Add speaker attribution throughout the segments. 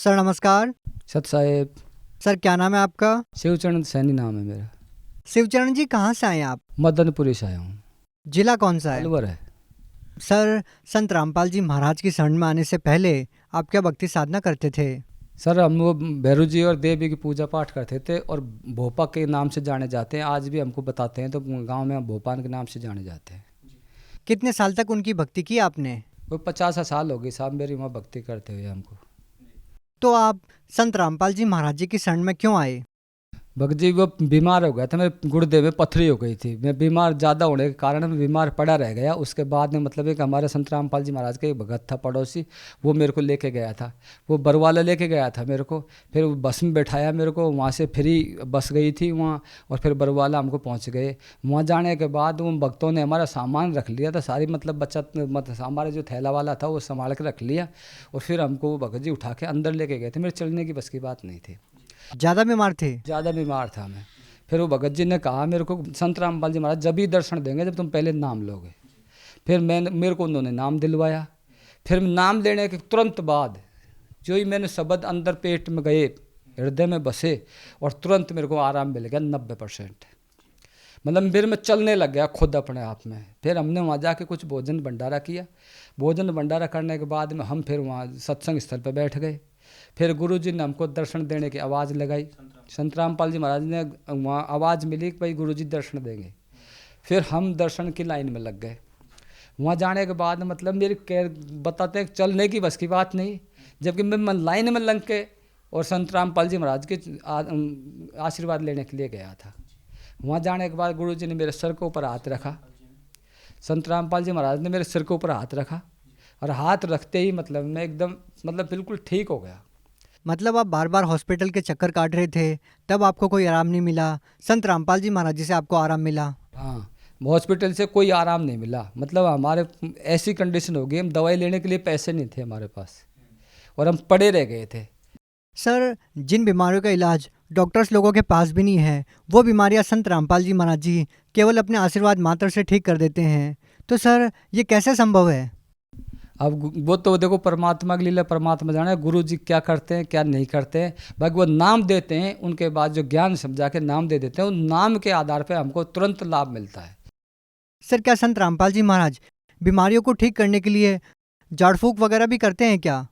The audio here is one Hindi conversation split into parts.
Speaker 1: सर नमस्कार।
Speaker 2: सत साहेब।
Speaker 1: सर क्या नाम है आपका?
Speaker 2: शिवचरण सैनी नाम है मेरा।
Speaker 1: शिवचरण जी कहाँ से आए आप?
Speaker 2: मदनपुरी से आया हूँ।
Speaker 1: जिला कौन सा है?
Speaker 2: अलवर है।
Speaker 1: सर संत रामपाल जी महाराज की शरण में आने से पहले आप क्या भक्ति साधना करते थे?
Speaker 2: सर हम वो भैरू जी और देवी की पूजा पाठ करते थे और भोपा के नाम से जाने जाते हैं। आज भी हमको बताते हैं तो गांव में हम भोपाल के नाम से जाने जाते हैं।
Speaker 1: कितने साल तक उनकी भक्ति की आपने?
Speaker 2: कोई 50 साल हो गई साहब मेरी वहाँ भक्ति करते हुए हमको।
Speaker 1: तो आप संत रामपाल जी महाराज जी की शरण में क्यों आए?
Speaker 2: भगत जी वो बीमार हो गया था, मेरे गुर्दे में पथरी हो गई थी। मैं बीमार ज़्यादा होने के कारण मैं बीमार पड़ा रह गया। उसके बाद में मतलब एक हमारे संत रामपाल जी महाराज का एक भगत था पड़ोसी, वो मेरे को लेके गया था। वो बरवाला लेके गया था मेरे को। फिर वो बस में बैठाया मेरे को, वहाँ से फ्री बस गई थी वहाँ, और फिर बरवाला हमको पहुँच गए। वहाँ जाने के बाद उन भक्तों ने हमारा सामान रख लिया था सारी, मतलब बचत मतलब हमारे जो थैला वाला था वो संभाल के रख लिया। और फिर हमको वो भगत जी उठा के अंदर लेके गए थे। मेरे चलने की बस की बात नहीं थी।
Speaker 1: ज़्यादा बीमार थे?
Speaker 2: ज़्यादा बीमार था मैं। फिर वो भगत जी ने कहा मेरे को, संत रामपाल जी महाराज जब ही दर्शन देंगे जब तुम पहले नाम लोगे। फिर मेरे को उन्होंने नाम दिलवाया। फिर नाम लेने के तुरंत बाद जो ही मैंने शब्द अंदर पेट में गए, हृदय में बसे, और तुरंत मेरे को आराम मिल गया 90%। मतलब फिर मैं चलने लग गया खुद अपने आप में। फिर हमने वहाँ जाके कुछ भोजन भंडारा किया। भोजन भंडारा करने के बाद में हम फिर वहाँ सत्संग स्थल पर बैठ गए। फिर गुरु जी ने हमको दर्शन देने की आवाज़ लगाई। संत रामपाल जी महाराज ने वहाँ आवाज़ मिली कि भाई गुरु जी दर्शन देंगे। फिर हम दर्शन की लाइन में लग गए। वहाँ जाने के बाद मतलब मेरी बताते हैं चलने की बस की बात नहीं, जबकि मैं लाइन में लग के और संत रामपाल जी महाराज के आशीर्वाद लेने के लिए गया था। वहाँ जाने के बाद गुरु जी ने मेरे सर के ऊपर हाथ रखा। संत रामपाल जी महाराज ने मेरे सिर के ऊपर हाथ रखा, और हाथ रखते ही मतलब मैं एकदम मतलब बिल्कुल ठीक हो गया।
Speaker 1: मतलब आप बार बार हॉस्पिटल के चक्कर काट रहे थे, तब आपको कोई आराम नहीं मिला। संत रामपाल जी महाराज जी से आपको आराम मिला?
Speaker 2: हाँ, हॉस्पिटल से कोई आराम नहीं मिला। मतलब हमारे ऐसी कंडीशन हो गई, हम दवाई लेने के लिए पैसे नहीं थे हमारे पास, और हम पड़े रह गए थे।
Speaker 1: सर जिन बीमारियों का इलाज डॉक्टर्स लोगों के पास भी नहीं है, वो बीमारियां संत रामपाल जी महाराज जी केवल अपने आशीर्वाद मात्र से ठीक कर देते हैं। तो सर ये कैसे संभव है?
Speaker 2: अब वो तो देखो परमात्मा की लीला परमात्मा जाने, गुरु जी क्या करते हैं क्या नहीं करते हैं। बाकी वो नाम देते हैं, उनके बाद जो ज्ञान समझा के नाम दे देते हैं, उन नाम के आधार पर हमको तुरंत लाभ मिलता है।
Speaker 1: सर क्या संत रामपाल जी महाराज बीमारियों को ठीक करने के लिए झाड़ फूक वगैरह भी करते हैं क्या?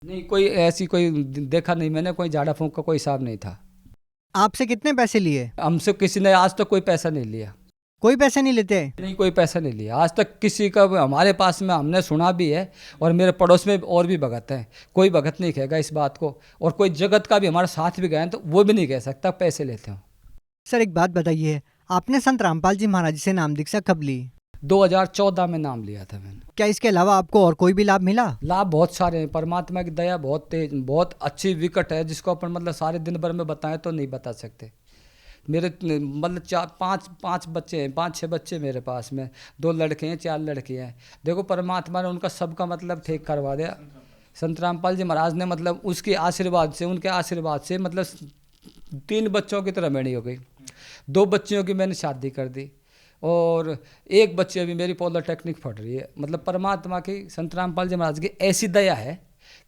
Speaker 2: नहीं, कोई ऐसी कोई देखा नहीं मैंने, कोई झाड़ा फूंक का कोई हिसाब नहीं था।
Speaker 1: आपसे कितने पैसे लिए?
Speaker 2: हमसे किसी ने आज तक कोई पैसा नहीं लिया।
Speaker 1: कोई पैसे नहीं लेते?
Speaker 2: नहीं, कोई पैसा नहीं लिया आज तक किसी का। हमारे पास में हमने सुना भी है, और मेरे पड़ोस में और भी भगत हैं, कोई भगत नहीं कहेगा इस बात को। और कोई जगत का भी हमारे साथ भी गए तो वो भी नहीं कह सकता पैसे लेते हो।
Speaker 1: सर एक बात बताइए, आपने संत रामपाल जी महाराज से नाम दीक्षा कब ली?
Speaker 2: 2014 में नाम लिया था मैंने।
Speaker 1: क्या इसके अलावा आपको और कोई भी लाभ मिला?
Speaker 2: लाभ बहुत सारे हैं। परमात्मा की दया बहुत तेज, बहुत अच्छी विकट है, जिसको अपन मतलब सारे दिन भर में बताएं तो नहीं बता सकते। मेरे मतलब पाँच बच्चे हैं, 5-6 बच्चे मेरे पास में, 2 लड़के हैं 4 लड़के हैं। देखो परमात्मा ने उनका सबका मतलब ठीक करवा दिया। संत रामपाल जी महाराज ने मतलब उसके आशीर्वाद से, उनके आशीर्वाद से मतलब 3 बच्चों की तरह मेरी हो गई। 2 बच्चियों की मैंने शादी कर दी, और 1 बच्ची अभी मेरी पॉलिटेक्निक पढ़ रही है। मतलब परमात्मा की, संत रामपाल जी महाराज की ऐसी दया है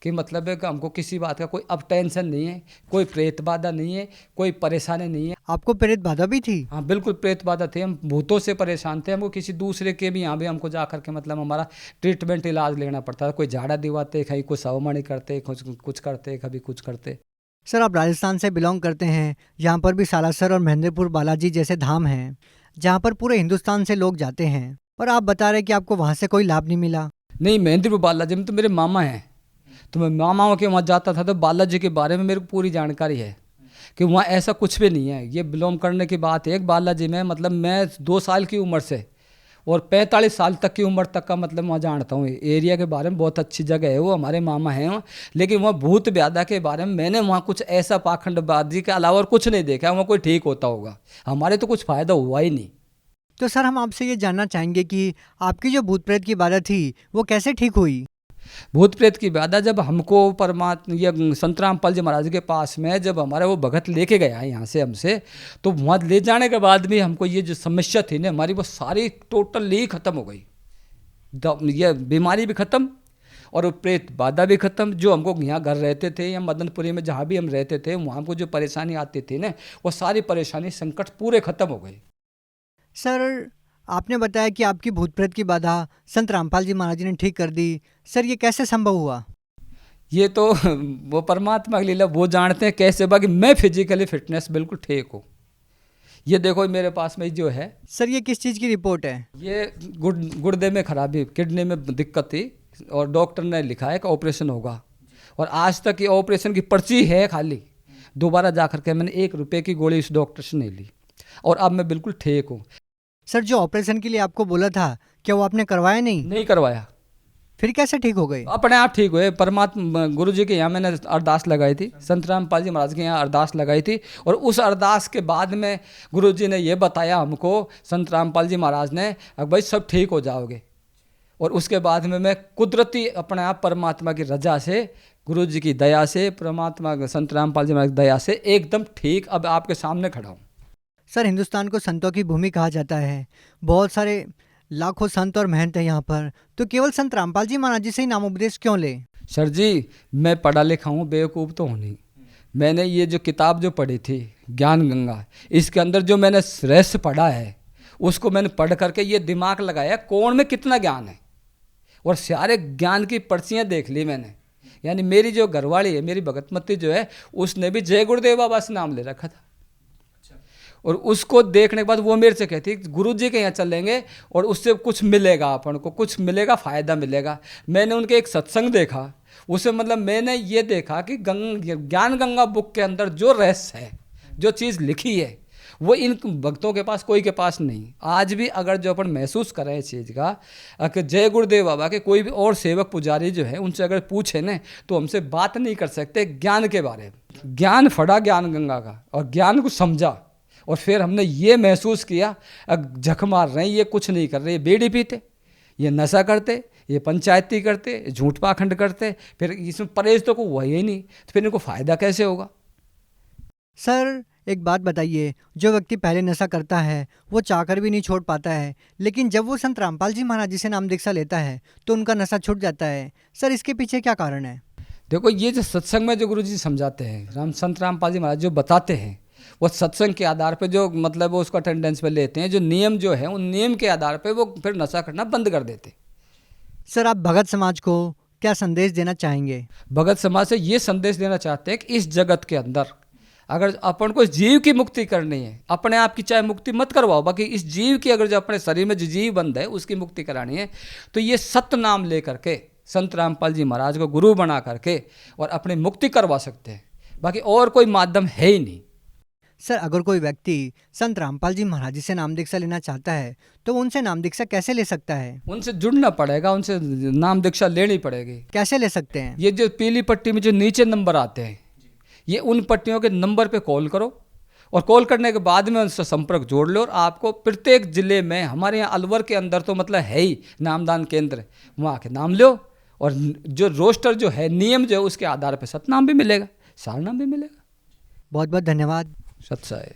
Speaker 2: कि मतलब है कि हमको किसी बात का कोई अब टेंशन नहीं है, कोई प्रेत बाधा नहीं है, कोई परेशानी नहीं है।
Speaker 1: आपको प्रेत बाधा भी थी?
Speaker 2: हाँ बिल्कुल प्रेत बाधा थी। हम भूतों से परेशान थे। हमको किसी दूसरे के भी यहाँ भी हमको जा करके मतलब हमारा ट्रीटमेंट इलाज लेना पड़ता था। कोई झाड़ा दिवाते, कहीं कुछ सवमणि करते, कुछ करते, कभी कुछ करते।
Speaker 1: सर आप राजस्थान से बिलोंग करते हैं, यहाँ पर भी सालासर और महेंद्रपुर बालाजी जैसे धाम हैं जहाँ पर पूरे हिंदुस्तान से लोग जाते हैं, और आप बता रहे कि आपको वहाँ से कोई लाभ नहीं मिला।
Speaker 2: नहीं, महेंद्रपुर बालाजी में तो मेरे मामा हैं, तो मैं मामाओं के वहाँ जाता था। तो बालाजी के बारे में मेरे को पूरी जानकारी है कि वहाँ ऐसा कुछ भी नहीं है। ये बिलोंग करने की बात है। एक बालाजी में मतलब मैं 2 साल की उम्र से और 45 साल तक की उम्र तक का मतलब वहाँ जानता हूँ। एरिया के बारे में बहुत अच्छी जगह है वो, हमारे मामा हैं वहाँ। लेकिन वहाँ भूत ब्यादा के बारे में मैंने वहाँ कुछ ऐसा पाखंडबाजी के अलावा और कुछ नहीं देखा। वहाँ कोई ठीक होता होगा, हमारे तो कुछ फ़ायदा हुआ ही नहीं।
Speaker 1: तो सर हम आपसे ये जानना चाहेंगे कि आपकी जो भूत प्रेत की बाधा थी वो कैसे ठीक हुई?
Speaker 2: भूत प्रेत की बाधा जब हमको परमात्मा ये संत रामपाल जी महाराज के पास में जब हमारा वो भगत लेके गया यहाँ से हमसे, तो वहाँ ले जाने के बाद भी हमको ये जो समस्या थी ना हमारी, वो सारी टोटली ख़त्म हो गई। ये बीमारी भी ख़त्म, और वो प्रेत बाधा भी खत्म। जो हमको यहाँ घर रहते थे या मदनपुरी में जहाँ भी हम रहते थे, वहाँ हमको जो परेशानी आती थी ना, वो सारी परेशानी संकट पूरे खत्म हो गए।
Speaker 1: सर आपने बताया कि आपकी भूत प्रेत की बाधा संत रामपाल जी महाराज जी ने ठीक कर दी। सर ये कैसे संभव हुआ?
Speaker 2: ये तो वो परमात्मा की लीला, वो जानते हैं कैसे। बाकी मैं फिजिकली फिटनेस बिल्कुल ठीक हूँ। ये देखो मेरे पास में जो है,
Speaker 1: सर ये किस चीज़ की रिपोर्ट है?
Speaker 2: ये गुर्दे में खराबी, किडनी में दिक्कत थी और डॉक्टर ने लिखा है कि ऑपरेशन होगा। और आज तक ये ऑपरेशन की पर्ची है खाली। दोबारा जा कर के मैंने 1 रुपये की गोली इस डॉक्टर से नहीं ली और अब मैं बिल्कुल ठीक हूँ।
Speaker 1: सर जो ऑपरेशन के लिए आपको बोला था, क्या वो आपने करवाया नहीं?
Speaker 2: नहीं करवाया,
Speaker 1: फिर कैसे ठीक हो गए?
Speaker 2: अपने आप ठीक हुए। परमात्मा गुरु जी के यहाँ मैंने अरदास लगाई थी, संत रामपाल जी महाराज के यहाँ अरदास लगाई थी। और उस अरदास के बाद में गुरु जी ने ये बताया हमको, संत रामपाल जी महाराज ने, अब भाई सब ठीक हो जाओगे। और उसके बाद में मैं कुदरती अपने आप परमात्मा की रजा से, गुरु जी की दया से, परमात्मा संत रामपाल जी महाराज की दया से एकदम ठीक अब आपके सामने खड़ा हूँ।
Speaker 1: सर हिंदुस्तान को संतों की भूमि कहा जाता है। बहुत सारे लाखों संत और महंत हैं यहाँ पर, तो केवल संत रामपाल जी महाराज जी से ही नामोपदेश क्यों ले?
Speaker 2: सर जी मैं पढ़ा लिखा हूँ, बेवकूफ़ तो हूँ नहीं। मैंने ये जो किताब जो पढ़ी थी ज्ञान गंगा, इसके अंदर जो मैंने रहस्य पढ़ा है उसको मैंने पढ़ करके ये दिमाग लगाया कौन में कितना ज्ञान है, और सारे ज्ञान की पर्चियाँ देख ली मैंने। यानी मेरी जो घरवाली है, मेरी भगतमती जो है, उसने भी जय गुरुदेव बाबा से नाम ले रखा था। और उसको देखने के बाद वो मेरे से कहती गुरु जी के यहाँ चलेंगे और उससे कुछ मिलेगा, अपन को कुछ मिलेगा, फ़ायदा मिलेगा। मैंने उनके एक सत्संग देखा, उसे मतलब मैंने ये देखा कि ज्ञान गंगा बुक के अंदर जो रहस्य है, जो चीज़ लिखी है, वो इन भक्तों के पास कोई के पास नहीं। आज भी अगर जो अपन महसूस कर रहे हैं इस चीज़ का, कि जय गुरुदेव बाबा के कोई भी और सेवक पुजारी जो है उनसे अगर पूछे ना तो हमसे बात नहीं कर सकते ज्ञान के बारे में। ज्ञान फड़ा ज्ञान गंगा का और ज्ञान को समझा, और फिर हमने ये महसूस किया झक मार रहे हैं, ये कुछ नहीं कर रहे, ये बीड़ी पीते, ये नशा करते, ये पंचायती करते, झूठ पाखंड करते, फिर इसमें परहेज तो को हुआ ही नहीं, तो फिर इनको फ़ायदा कैसे होगा?
Speaker 1: सर एक बात बताइए, जो व्यक्ति पहले नशा करता है वो चाहकर भी नहीं छोड़ पाता है, लेकिन जब वो संत रामपाल जी महाराज जी से नाम दीक्षा लेता है तो उनका नशा छूट जाता है। सर इसके पीछे क्या कारण है?
Speaker 2: देखो ये जो सत्संग में जो गुरु जी समझाते हैं, संत रामपाल जी महाराज जो बताते हैं, वो सत्संग के आधार पे जो मतलब वो उसका अटेंडेंस पे लेते हैं, जो नियम जो है उन नियम के आधार पे वो फिर नशा करना बंद कर देते।
Speaker 1: सर आप भगत समाज को क्या संदेश देना चाहेंगे?
Speaker 2: भगत समाज से ये संदेश देना चाहते हैं कि इस जगत के अंदर अगर अपन को जीव की मुक्ति करनी है, अपने आप की चाहे मुक्ति मत करवाओ, बाकी इस जीव की अगर जो अपने शरीर में जो जीव बंद है उसकी मुक्ति करानी है, तो ये सत्य नाम ले करके संत रामपाल जी महाराज को गुरु बना करके और अपनी मुक्ति करवा सकते हैं। बाकी और कोई माध्यम है ही नहीं।
Speaker 1: सर अगर कोई व्यक्ति संत रामपाल जी महाराज जी से नाम दीक्षा लेना चाहता है तो वो उनसे नाम दीक्षा कैसे ले सकता है?
Speaker 2: उनसे जुड़ना पड़ेगा, उनसे नाम दीक्षा लेनी पड़ेगी।
Speaker 1: कैसे ले सकते हैं?
Speaker 2: ये जो पीली पट्टी में जो नीचे नंबर आते हैं, ये उन पट्टियों के नंबर पे कॉल करो, और कॉल करने के बाद में उनसे संपर्क जोड़ लो, और आपको प्रत्येक जिले में, हमारे यहाँ अलवर के अंदर तो मतलब है ही नामदान केंद्र, वहाँ के नाम लो, और जो रोस्टर जो है, नियम जो है, उसके आधार पर सतनाम भी मिलेगा, सारनाम भी मिलेगा।
Speaker 1: बहुत बहुत धन्यवाद।
Speaker 2: सत्साय।